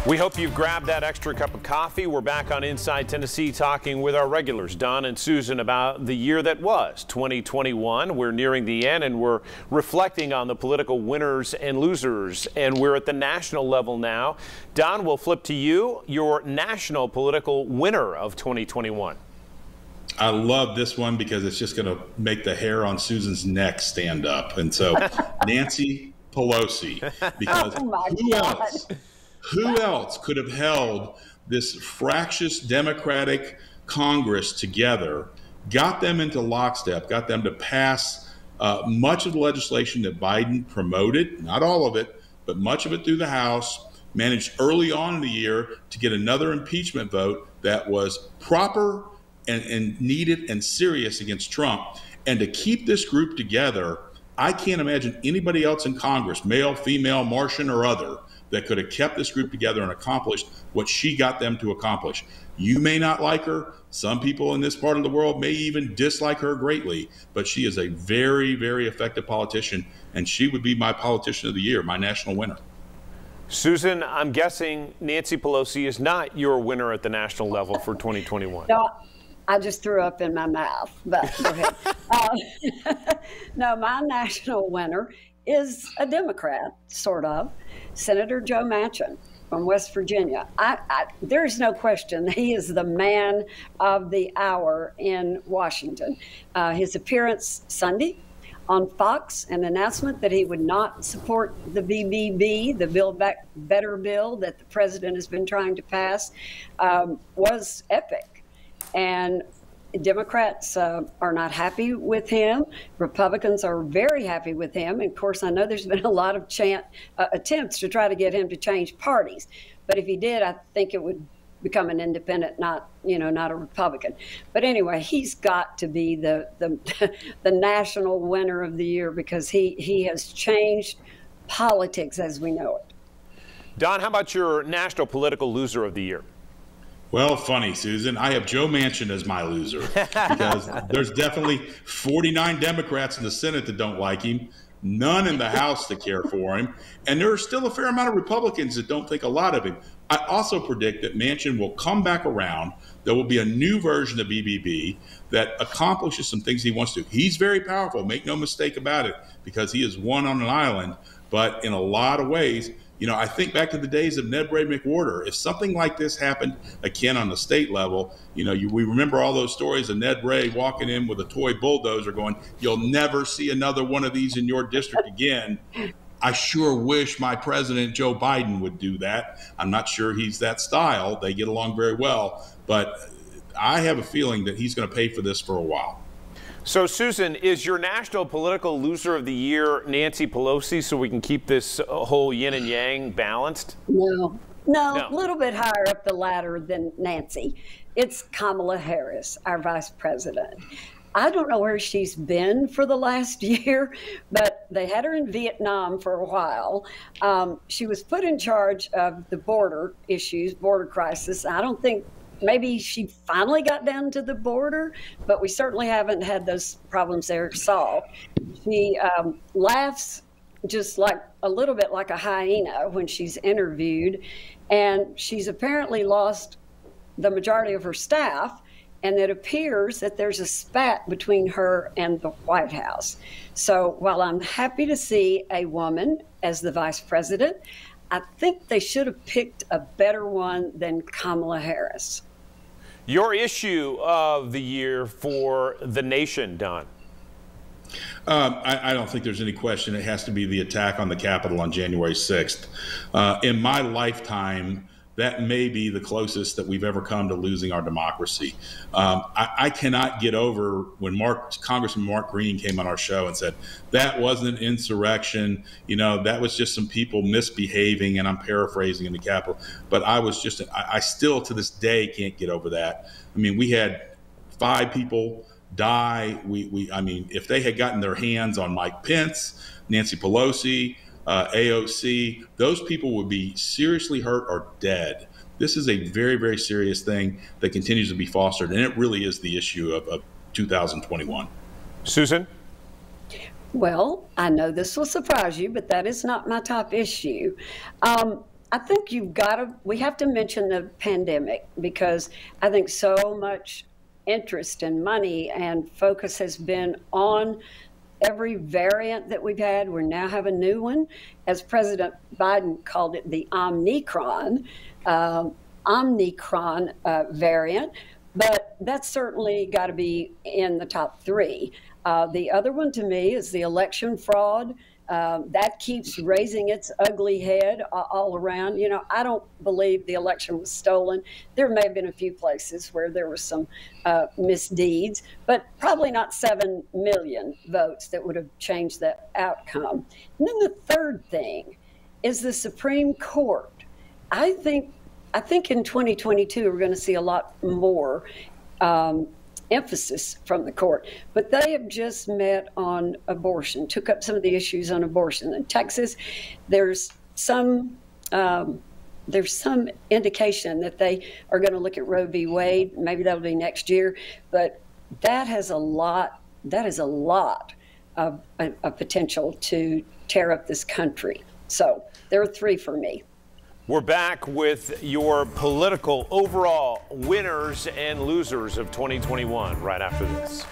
We hope you've grabbed that extra cup of coffee. We're back on Inside Tennessee talking with our regulars, Don and Susan, about the year that was 2021. We're nearing the end and we're reflecting on the political winners and losers, and we're at the national level now. Don, we'll flip to you, your national political winner of 2021. I love this one because it's just going to make the hair on Susan's neck stand up. And so Nancy Pelosi, because who else could have held this fractious Democratic Congress together, got them into lockstep, got them to pass much of the legislation that Biden promoted, not all of it, but much of it through the House, managed early on in the year to get another impeachment vote that was proper and needed and serious against Trump. And to keep this group together, I can't imagine anybody else in Congress, male, female, Martian, or other, that could have kept this group together and accomplished what she got them to accomplish. You may not like her. Some people in this part of the world may even dislike her greatly, but she is a very, very effective politician, and she would be my politician of the year, my national winner. Susan, I'm guessing Nancy Pelosi is not your winner at the national level for 2021. No, I just threw up in my mouth, but go ahead. No, my national winner is a Democrat, sort of, Senator Joe Manchin from West Virginia. There's no question he is the man of the hour in Washington. His appearance Sunday on Fox, an announcement that he would not support the BBB, the Build Back Better bill that the president has been trying to pass, was epic. And Democrats are not happy with him. Republicans are very happy with him. And of course, I know there's been a lot of attempts to try to get him to change parties. But if he did, I think it would become an independent, not a Republican. But anyway, he's got to be the national winner of the year because he has changed politics as we know it. Don, how about your national political loser of the year? Well, funny, Susan. I have Joe Manchin as my loser because there's definitely 49 Democrats in the Senate that don't like him, none in the House that care for him, and there are still a fair amount of Republicans that don't think a lot of him. I also predict that Manchin will come back around. There will be a new version of BBB that accomplishes some things he wants to. He's very powerful, make no mistake about it, because he is one on an island, but in a lot of ways, I think back to the days of Ned Bray McWhorter. If something like this happened again on the state level, we remember all those stories of Ned Bray walking in with a toy bulldozer going, "You'll never see another one of these in your district again." I sure wish my president, Joe Biden, would do that. I'm not sure he's that style. They get along very well, but I have a feeling that he's going to pay for this for a while. So, Susan, is your national political loser of the year Nancy Pelosi, so we can keep this whole yin and yang balanced? No, a little bit higher up the ladder than Nancy. It's Kamala Harris, our vice president. I don't know where she's been for the last year, but they had her in Vietnam for a while. She was put in charge of the border issues, border crisis. I don't think maybe she finally got down to the border, but we certainly haven't had those problems there solved. She laughs just like a little bit like a hyena when she's interviewed, and she's apparently lost the majority of her staff, and it appears that there's a spat between her and the White House. So while I'm happy to see a woman as the vice president, I think they should have picked a better one than Kamala Harris. Your issue of the year for the nation, Don? I don't think there's any question. It has to be the attack on the Capitol on January 6th. In my lifetime, that may be the closest that we've ever come to losing our democracy. I cannot get over when Congressman Mark Green came on our show and said, that wasn't an insurrection, that was just some people misbehaving, and I'm paraphrasing in the Capitol. But I still to this day can't get over that. I mean, we had 5 people die. I mean, if they had gotten their hands on Mike Pence, Nancy Pelosi, AOC, those people would be seriously hurt or dead. This is a very, very serious thing that continues to be fostered, and it really is the issue of 2021. Susan? Well, I know this will surprise you, but that is not my top issue. I think we have to mention the pandemic, because I think so much interest and money and focus has been on every variant that we've had. We now have a new one, as President Biden called it, the Omicron variant. But that's certainly got to be in the top three. The other one to me is the election fraud. That keeps raising its ugly head all around. You know, I don't believe the election was stolen. There may have been a few places where there were some misdeeds, but probably not 7 million votes that would have changed the outcome. And then the third thing is the Supreme Court. I think in 2022 we're going to see a lot more emphasis from the court, but they have just met on abortion, took up some of the issues on abortion. In Texas, there's some indication that they are going to look at Roe v. Wade. Maybe that'll be next year, but that has a lot of potential to tear up this country. So there are three for me. We're back with your political overall winners and losers of 2021 right after this.